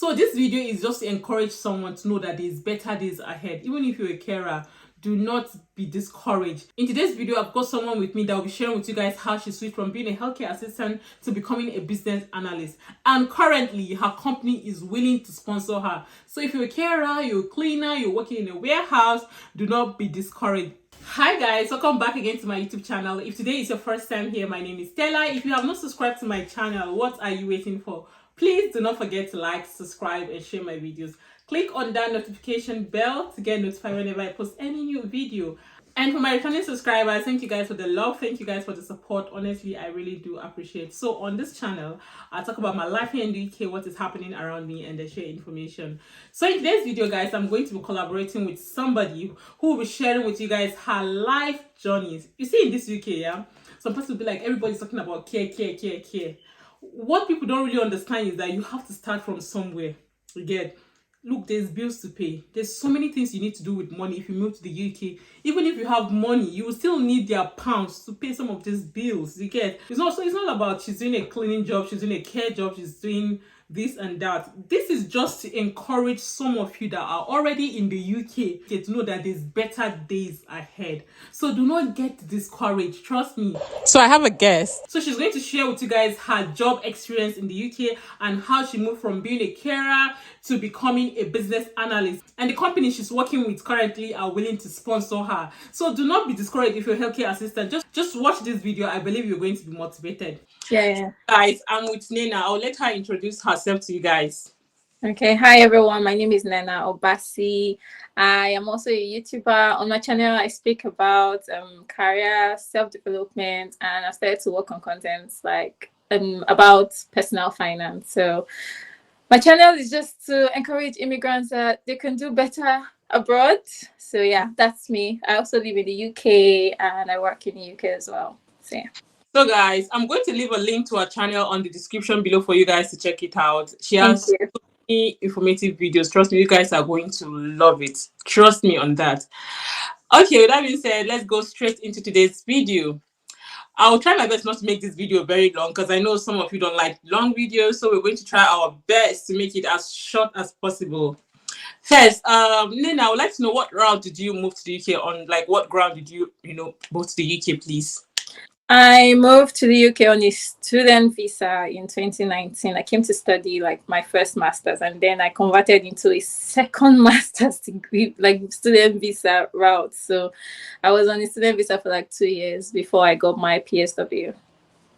So this video is just to encourage someone to know that there's better days ahead. Even if you're a carer, do not be discouraged. In today's video, I've got someone with me that will be sharing with you guys how she switched from being a healthcare assistant to becoming a business analyst. And currently, her company is willing to sponsor her. So if you're a carer, you're a cleaner, you're working in a warehouse, do not be discouraged. Hi guys, welcome back again to my YouTube channel. If today is your first time here, my name is Stella. If you have not subscribed to my channel, what are you waiting for? Please do not forget to like, subscribe and share my videos. Click on that notification bell to get notified whenever I post any new video. And for my returning subscribers, thank you guys for the love. Thank you guys for the support. Honestly, I really do appreciate. So on this channel, I talk about my life here in the UK, what is happening around me, and I share information. So in today's video, guys, I'm going to be collaborating with somebody who will be sharing with you guys her life journeys. You see, in this UK, yeah, some people will be like, everybody's talking about care. What people don't really understand is that you have to start from somewhere. You get, look, there's bills to pay. There's so many things you need to do with money if you move to the UK. Even if you have money, you will still need their pounds to pay some of these bills. You get, it's not about she's doing a cleaning job, she's doing a care job, she's doing this and that. This is just to encourage some of you that are already in the UK to know that there's better days ahead. So do not get discouraged, trust me. So I have a guest. So she's going to share with you guys her job experience in the UK and how she moved from being a carer to becoming a business analyst. And the company she's working with currently are willing to sponsor her. So do not be discouraged if you're a healthcare assistant. Just watch this video. I believe you're going to be motivated. Yeah. Guys, I'm with Nena. I'll let her introduce herself to you guys. Okay. Hi, everyone. My name is Nena Obasi. I am also a YouTuber. On my channel, I speak about career, self-development, and I've started to work on content like about personal finance. So my channel is just to encourage immigrants that they can do better abroad. So yeah, that's me. I also live in the UK and I work in the UK as well. So yeah. So guys, I'm going to leave a link to her channel on the description below for you guys to check it out. She Thank has you. so many informative videos. Trust me, you guys are going to love it. Trust me on that. Okay, with that being said, let's go straight into today's video. I'll try my best not to make this video very long because I know some of you don't like long videos. So we're going to try our best to make it as short as possible. First, Nina, I would like to know what route did you move to the UK on? Like, what ground did you move to the UK, please? I moved to the UK on a student visa in 2019. I came to study like my first master's, and then I converted into a second master's degree, like student visa route. So I was on a student visa for like 2 years before I got my PSW.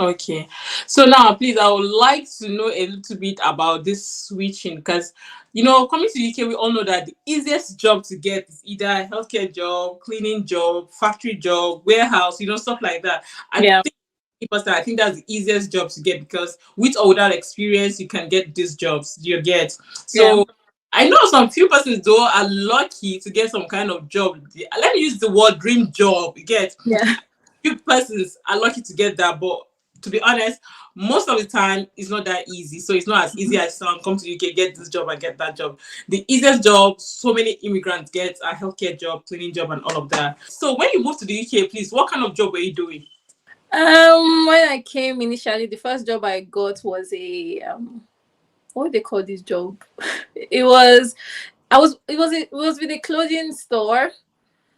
Okay, so now please, I would like to know a little bit about this switching because, coming to the UK, we all know that the easiest job to get is either a healthcare job, cleaning job, factory job, warehouse, stuff like that. I think that's the easiest job to get because with or without experience, you can get these jobs. You get so. Yeah. I know some few persons though are lucky to get some kind of job. Let me use the word dream job. You get few persons are lucky to get that, but to be honest, most of the time it's not that easy. So it's not as easy as someone come to the UK, get this job and get that job. The easiest job so many immigrants get a healthcare job, cleaning job, and all of that. So when you moved to the UK, please, what kind of job were you doing? When I came initially, the first job I got was a what do they call this job? It was with a clothing store.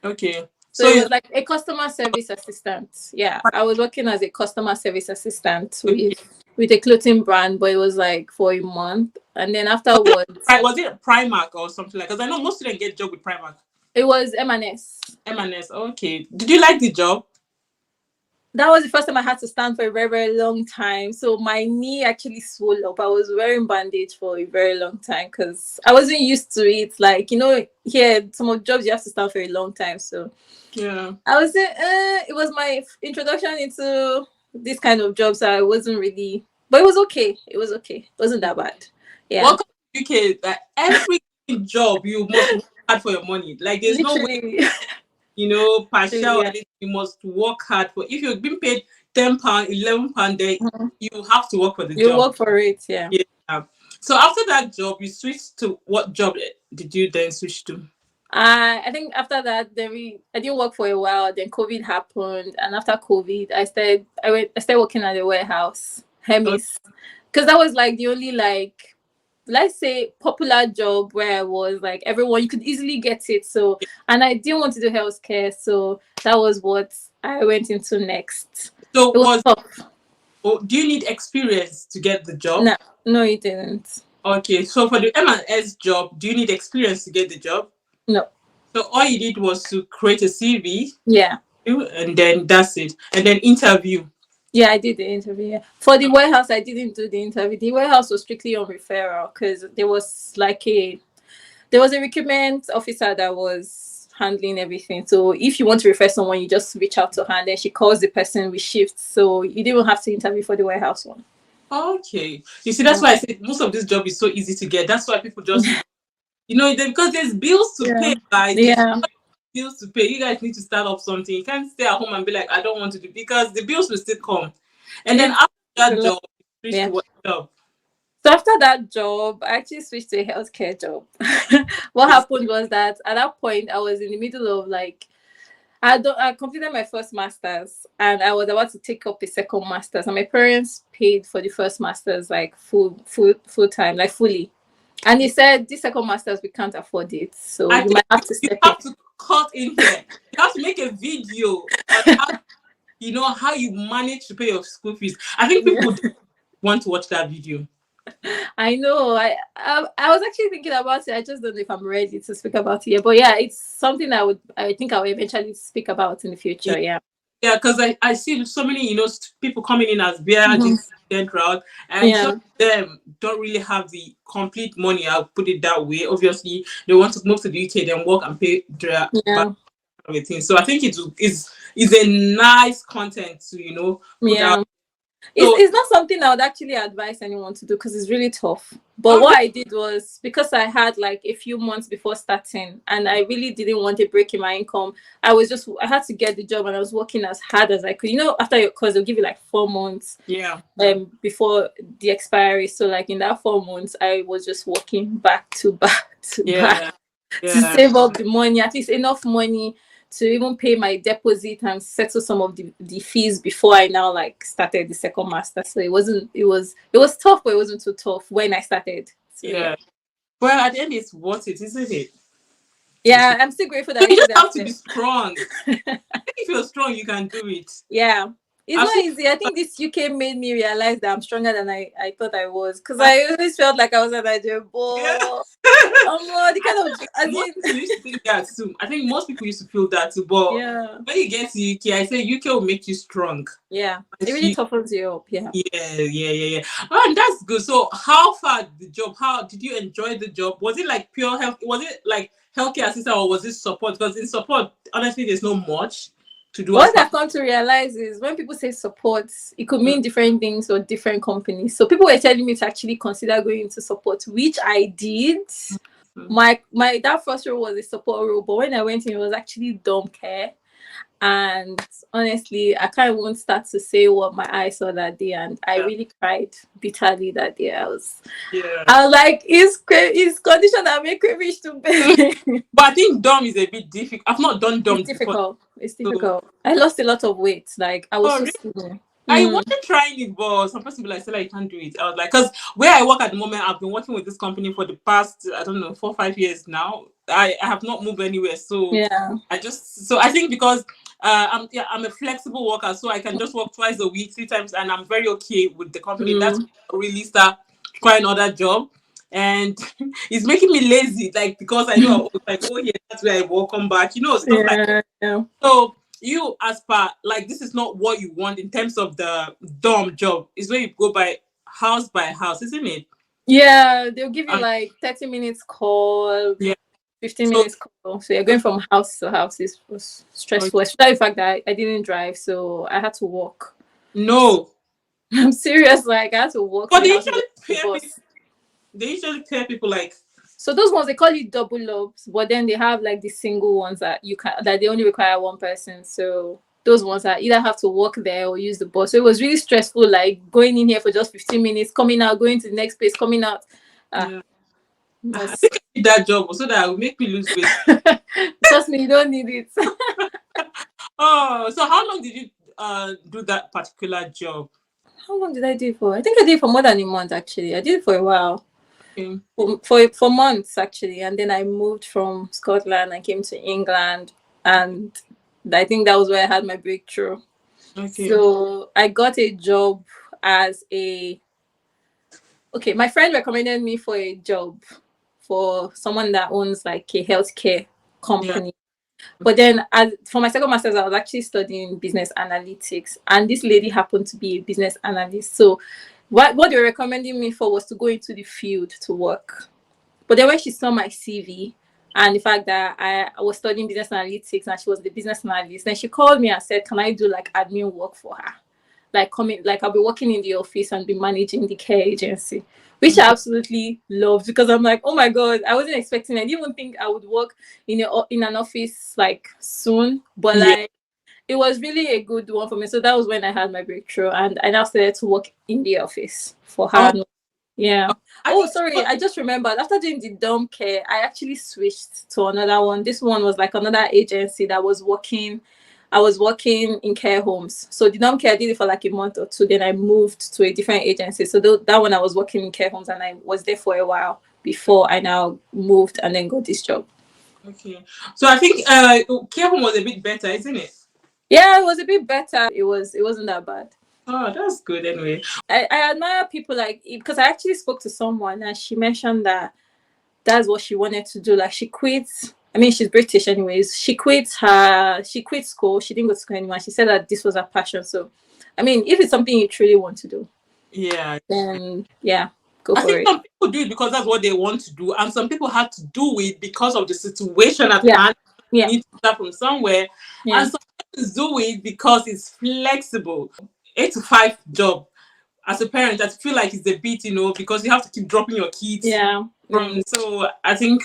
Okay. So it was like a customer service assistant. Yeah, I was working as a customer service assistant with a clothing brand, but it was like for a month, and then afterwards. Was it Primark or something like? Because I know most students get job with Primark. It was M&S. M&S. Okay. Did you like the job? That was the first time I had to stand for a very, very long time. So my knee actually swelled up. I was wearing bandage for a very long time because I wasn't used to it. Like, here, some of the jobs you have to stand for a long time. So yeah, I was it was my introduction into this kind of job. So I wasn't really, but it was okay. It was okay. It wasn't that bad. Yeah. Welcome to UK. That every job you must work hard for your money. Like there's Literally. no way. Partial, you must work hard for. If you're being paid £10, £11 day, you have to work for the job. You work for it, yeah. So after that job, you switched to what job did you then switch to? I think after that, I didn't work for a while. Then COVID happened, and after COVID, I started working at the warehouse, Hermes, because that was like the only let's say, popular job where I was like everyone, you could easily get it. So, and I didn't want to do healthcare, so that was what I went into next. So It was tough. do you need experience to get the job? No, no, it didn't. Okay, so for the M&S job, do you need experience to get the job? No. So all you did was to create a CV, Yeah. and then that's it, and then interview. Yeah, I did the interview. Yeah. For the warehouse, I didn't do the interview. The warehouse was strictly on referral because there was a recruitment officer that was handling everything. So if you want to refer someone, you just reach out to her and then she calls the person with shifts. So you didn't have to interview for the warehouse one. Okay, you see, that's why I said most of this job is so easy to get. That's why people just, because there's bills to pay, guys. There's bills to pay. You guys need to start up something. You can't stay at home and be like, I don't want to do, because the bills will still come. And then after that job, you switch to what job? So after that job, I actually switched to a healthcare job. What happened was that at that point, I was in the middle of I completed my first master's and I was about to take up a second master's, and my parents paid for the first master's like full time, like fully. And he said, this second master's, we can't afford it. So you might have to step in. You have to cut in here. You have to make a video on how you manage to pay your school fees. I think people want to watch that video. I know. I was actually thinking about it. I just don't know if I'm ready to speak about it yet. But yeah, it's something I think I will eventually speak about in the future. Yeah. Yeah, because I see so many, people coming in as BRG student route, and some of them don't really have the complete money. I'll put it that way. Obviously, they want to move to the UK, then work and pay their everything. So I think it's a nice content to put out. It's not something I would actually advise anyone to do because it's really tough. But what I did was, because I had like a few months before starting and I really didn't want a break in my income, I had to get the job and I was working as hard as I could. After your course, they'll give you like 4 months before the expiry. So like in that 4 months, I was just working back to back to save up the money, at least enough money to even pay my deposit and settle some of the fees before I now started the second master. So it was tough, but it wasn't too tough when I started. So, well, at the end it's worth it, isn't it? Yeah, I'm still grateful that you just have to be strong. I think if you're strong, you can do it. Yeah. It's not easy. I think this UK made me realize that I'm stronger than I thought I was, because I always felt like I was an Nigerian boy. The kind of most people used to think that too. I think most people used to feel that too. But when you get to UK, I say UK will make you strong. Yeah, it really toughens you up. Yeah. Oh, and that's good. So, how far the job? How did you enjoy the job? Was it like pure health? Was it like healthcare assistant, or was it support? Because in support, honestly, there's not much to do. What I've come to realize is when people say support, it could mean different things or different companies. So people were telling me to actually consider going into support, which I did. My that first role was a support role, but when I went in, it was actually dumb care. And honestly, I can't even start to say what my eyes saw that day, and I really cried bitterly that day. I was like, it's condition that make crayfish to pay. But I think dumb is a bit difficult. I've not done dumb. It's difficult. I lost a lot of weight. Like I was so skinny. I wanted trying it, but some person like said, like, you can't do it. I was like, because where I work at the moment, I've been working with this company for the past, I don't know, 4 or 5 years now. I have not moved anywhere. So I think because I'm a flexible worker, so I can just work twice a week, 3 times, and I'm very okay with the company. That's really start trying another job. And it's making me lazy, like, because I know like, oh yeah, that's where I will come back, stuff like that. So you, as per, like, this is not what you want in terms of the dorm job. It's where you go by house, isn't it? Yeah, they'll give you like 30 minutes call, 15 minutes call. So you're going from house to house. It was stressful, especially the fact that I didn't drive, so I had to walk. No, I'm serious. Like, I had to walk. But they usually pair people like. So those ones, they call it double ups, but then they have like the single ones that they only require one person. So those ones that either have to walk there or use the bus. So it was really stressful, like going in here for just 15 minutes, coming out, going to the next place, coming out. I think I need that job so that it will make me lose weight. Trust me, you don't need it. So how long did you do that particular job? How long did I do it for? I think I did it for more than a month, actually. I did it for a while. Okay. for months actually, and then I moved from Scotland. I came to England, and I think that was where I had my breakthrough. Okay. So I got a job as my friend recommended me for a job for someone that owns like a healthcare Yeah. company. But then, for my second master's, I was actually studying business analytics, and this lady happened to be a business analyst. So, what they were recommending me for was to go into the field to work. But then, when she saw my CV and the fact that I was studying business analytics and she was the business analyst, then she called me and said, "Can I do like admin work for her? Like coming, like I'll be working in the office and be managing the care agency." Which I absolutely loved, because I'm like, oh my god, I wasn't expecting. I didn't even think I would work in an office like soon, but Yeah. like it was really a good one for me. So that was when I had my breakthrough, and I now started to work in the office for Oh, her. Yeah. I Oh, think sorry. I just remembered. After doing the dumb care, I actually switched to another one. This one was like another agency that was working. I was working in care homes. So the dumb care, I did it for like a month or two. Then I moved to a different agency. So that one I was working in care homes, and I was there for a while before I now moved and then got this job. Okay. So I think care home was a bit better, isn't it? Yeah, it was a bit better. It wasn't that bad. Oh, that's good anyway. I admire people like, because I actually spoke to someone and she mentioned that that's what she wanted to do. Like she quits. I mean, she's British anyways. She quit school. She didn't go to school anymore. She said that this was her passion. So, I mean, if it's something you truly want to do, Yeah. then yeah, go I for think it. some people do it because that's what they want to do, and some people have to do it because of the situation at Yeah, hand. yeah, Need to start from somewhere, yeah, and some people do it because it's flexible. 8 to 5 job. As a parent, I feel like it's a bit, because you have to keep dropping your kids yeah. from. So I think,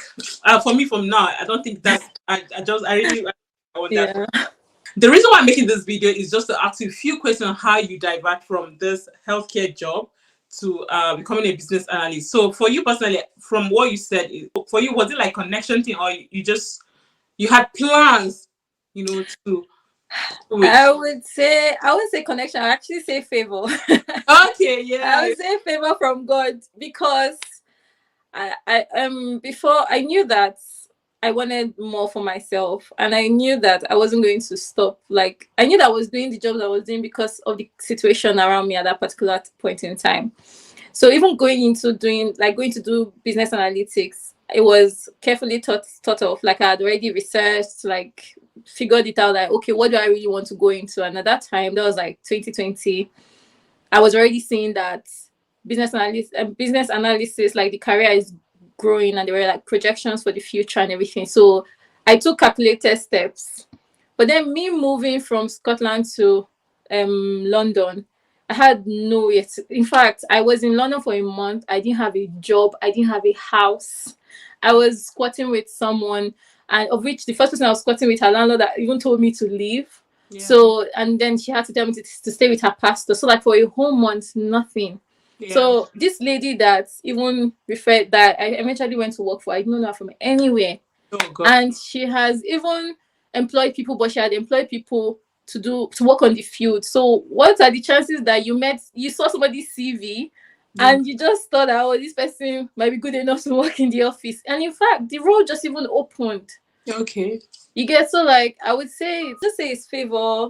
for me, from now, I don't think that's. I really want that. Yeah. The reason why I'm making this video is just to ask you a few questions on how you divert from this healthcare job to becoming a business analyst. So for you personally, from what you said, for you, was it like connection thing, or you had plans, to do it? I would say connection. I actually say favor. Okay, I yeah. would say favor from God, because before I knew that I wanted more for myself, and I knew that I wasn't going to stop. Like I knew that I was doing the jobs I was doing because of the situation around me at that particular point in time. So even going to do business analytics, it was carefully thought of. Like I had already researched, like figured it out, like okay, what do I really want to go into? And at that time, that was like 2020. I was already seeing that business analysis, like the career is growing, and there were like projections for the future and everything. So I took calculated steps. But then me moving from Scotland to London, I had no yet. In fact, I was in London for a month. I didn't have a job. I didn't have a house. I was squatting with someone, and of which the first person I was squatting with, her landlord, that even told me to leave. Yeah. So, and then she had to tell me to stay with her pastor. So, like for a whole month, nothing. Yeah. So this lady that even referred, that I eventually went to work for, I didn't know her from anywhere. Oh God. And she has even employed people, but she had employed people to work on the field. So what are the chances that you saw somebody's CV Yeah. and you just thought that, oh, this person might be good enough to work in the office? And in fact, the role just even opened. Okay. You get, so like I would say it's favor.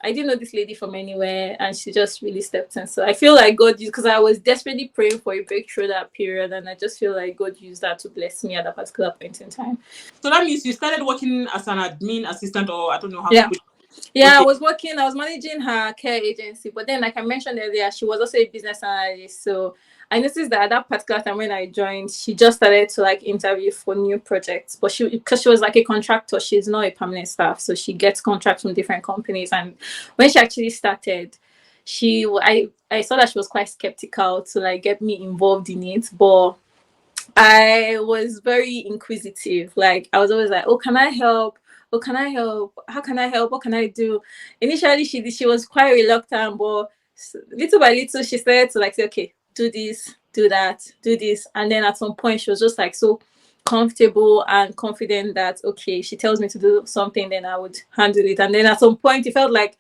I didn't know this lady from anywhere, and she just really stepped in. So I feel like God used, because I was desperately praying for a breakthrough that period, and I just feel like God used that to bless me at that particular point in time. So that means you started working as an admin assistant, or I don't know how Yeah. to put it. Yeah, Okay. I was managing her care agency, but then like I mentioned earlier, she was also a business analyst. So I noticed that at that particular time when I joined, she just started to like interview for new projects. But because she was like a contractor, she's not a permanent staff. So she gets contracts from different companies. And when she actually started, I saw that she was quite skeptical to like get me involved in it. But I was very inquisitive. Like I was always like, oh, can I help? Oh, can I help? How can I help? What can I do? Initially, she was quite reluctant, but little by little, she started to like say, okay, do this, do that, do this. And then at some point, she was just like so comfortable and confident that, okay, she tells me to do something, then I would handle it. And then at some point, it felt like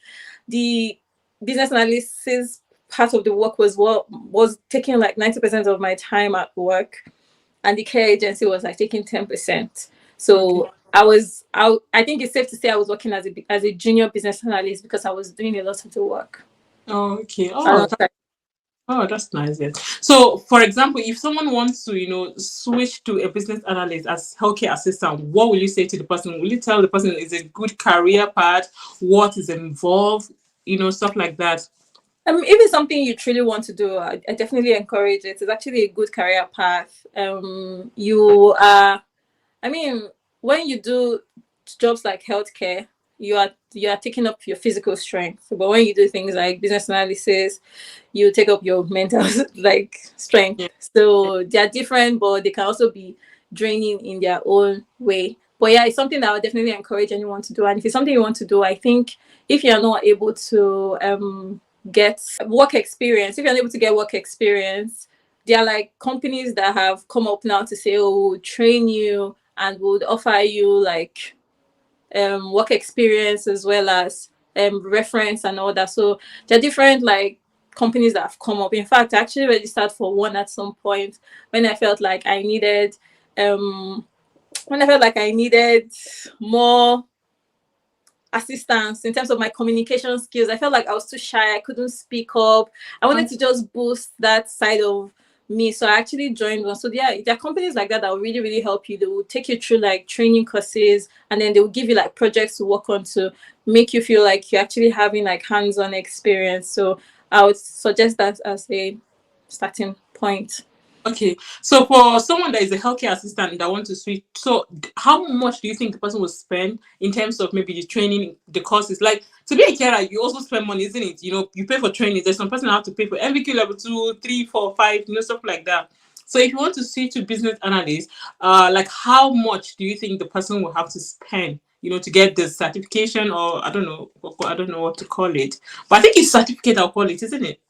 the business analysis part of the work was taking like 90% of my time at work. and the care agency was like taking 10%. So I think it's safe to say I was working as a junior business analyst because I was doing a lot of the work. Oh, okay. Alongside. Oh, that's nice. Yes. So, for example, if someone wants to, switch to a business analyst as healthcare assistant, what will you say to the person? Will you tell the person it's a good career path? What is involved? Stuff like that. If it's something you truly want to do, I definitely encourage it. It's actually a good career path. You are, I mean, when you do jobs like healthcare, you are taking up your physical strength. But when you do things like business analysis, you take up your mental like strength. Yeah. So they are different, but they can also be draining in their own way. But yeah, it's something that I would definitely encourage anyone to do. And if it's something you want to do, I think if you're not able to get work experience, if you're unable to get work experience, there are like companies that have come up now to say, oh, we'll train you and would offer you like work experience as well as reference and all that. So there are different like companies that have come up. In fact, I actually registered for one at some point when I felt like I needed more assistance in terms of my communication skills. I felt like I was too shy. I couldn't speak up. I wanted to just boost that side of me. So I actually joined one. So there are companies like that that will really, really help you. They will take you through like training courses, and then they will give you like projects to work on to make you feel like you're actually having like hands-on experience. So I would suggest that as a starting point. Okay, so for someone that is a healthcare assistant that wants to switch, so how much do you think the person will spend in terms of maybe the training, the courses? Like to be a carer, you also spend money, isn't it? You pay for training. There's some person that have to pay for MVQ level 2, 3, 4, 5, stuff like that. So if you want to switch to business analyst, like how much do you think the person will have to spend? To get the certification, or I don't know what to call it, but I think it's certificate. I'll call it, isn't it?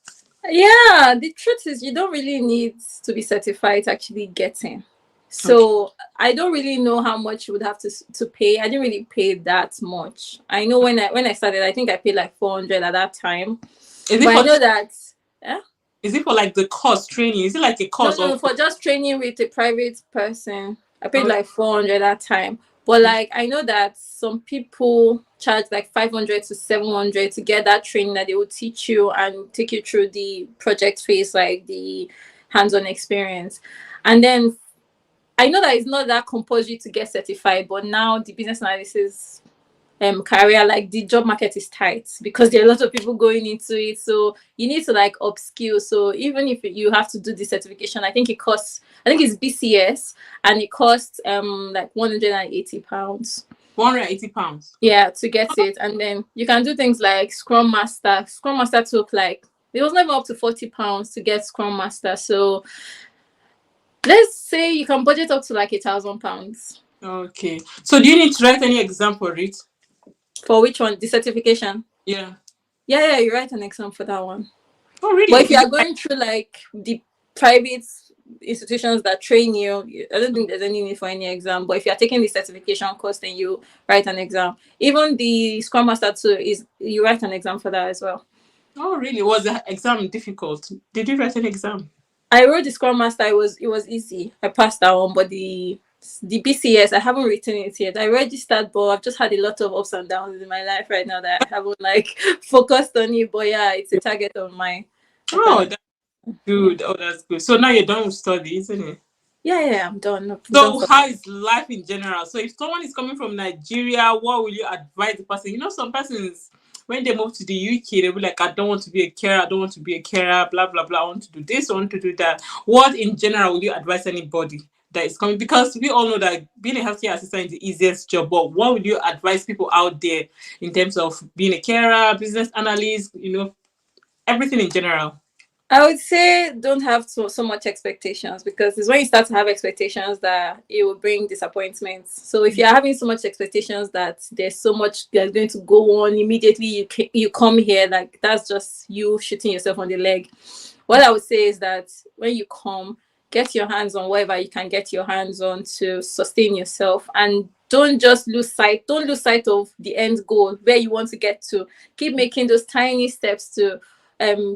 Yeah, the truth is you don't really need to be certified to actually get in. So Okay. I don't really know how much you would have to pay. I didn't really pay that much. I know when I started, I think I paid like 400 at that time. Is it But I for know that yeah. Is it for like the course training? Is it like a course or? No, for just training with a private person, I paid Oh, like 400 that time. But like I know that some people charge like 500 to 700 to get that training that they will teach you and take you through the project phase, like the hands-on experience. And then I know that it's not that compulsory to get certified, but now the business analysis career, like the job market is tight because there are a lot of people going into it, so you need to like upskill. So even if you have to do the certification, I think it's BCS, and it costs like 180 pounds. £180. Yeah, to get it. And then you can do things like Scrum Master took like it was never up to 40 pounds to get Scrum Master. So let's say you can budget up to like £1,000. Okay. So do you need to write any exam for it? For which one? The certification? Yeah. Yeah, you write an exam for that one. Oh, really? But if you Is are it like, going through like the private institutions that train you, I don't think there's any need for any exam. But if you are taking the certification course, then you write an exam. Even the Scrum Master too is you write an exam for that as well. oh, really? Was the exam difficult? Did you write an exam? I wrote the Scrum Master. It was easy. I passed that one, but the BCS I haven't written it yet. I registered, but I've just had a lot of ups and downs in my life right now that I haven't like focused on it. But yeah, it's a target of mine. I Oh, can. that's good. Oh, that's good. So now you're done with study, isn't it? Yeah, I'm done. I'm done So for. how is life in general? So if someone is coming from Nigeria, what will you advise the person? Some persons when they move to the UK, they'll be like, I don't want to be a carer, I don't want to be a carer, blah blah blah. I want to do this, I want to do that. What in general will you advise anybody that is coming? Because we all know that being a healthcare assistant is the easiest job, but what would you advise people out there in terms of being a carer, business analyst, everything in general? I would say don't have so much expectations, because it's when you start to have expectations that it will bring disappointments. So if you're having so much expectations that there's so much that's going to go on immediately, you come here, like that's just you shooting yourself on the leg. What I would say is that when you come, get your hands on whatever you can get your hands on to sustain yourself, and don't lose sight of the end goal where you want to get to. Keep making those tiny steps to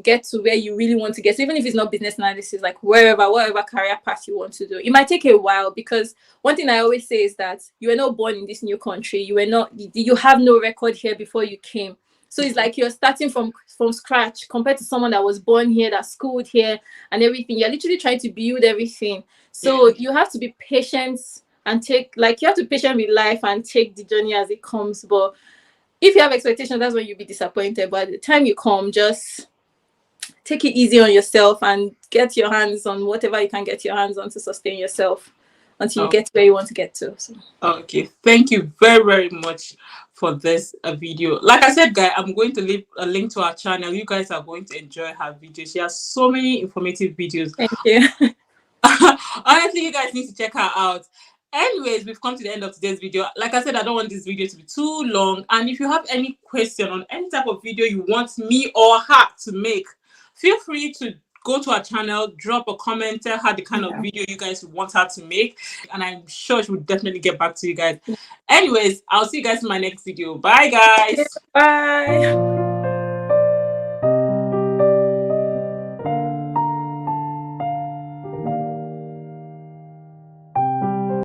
get to where you really want to get. So even if it's not business analysis, like whatever career path you want to do, it might take a while, because one thing I always say is that you were not born in this new country. You have no record here before you came. So it's like you're starting from scratch compared to someone that was born here, that schooled here and everything. You're literally trying to build everything. So you have to be patient and you have to be patient with life and take the journey as it comes. But if you have expectations, that's when you'll be disappointed. But at the time you come, just take it easy on yourself and get your hands on whatever you can get your hands on to sustain yourself until you get where you want to get to. So. Okay, thank you very, very much for this video. Like I said, guys, I'm going to leave a link to our channel. You guys are going to enjoy her videos. She has so many informative videos. Thank you. Honestly, you guys need to check her out. Anyways, we've come to the end of today's video. Like I said, I don't want this video to be too long. And if you have any question on any type of video you want me or her to make, feel free to go to our channel, drop a comment, tell her the kind of video you guys want her to make, and I'm sure she will definitely get back to you guys. Anyways, I'll see you guys in my next video. Bye, guys. Bye.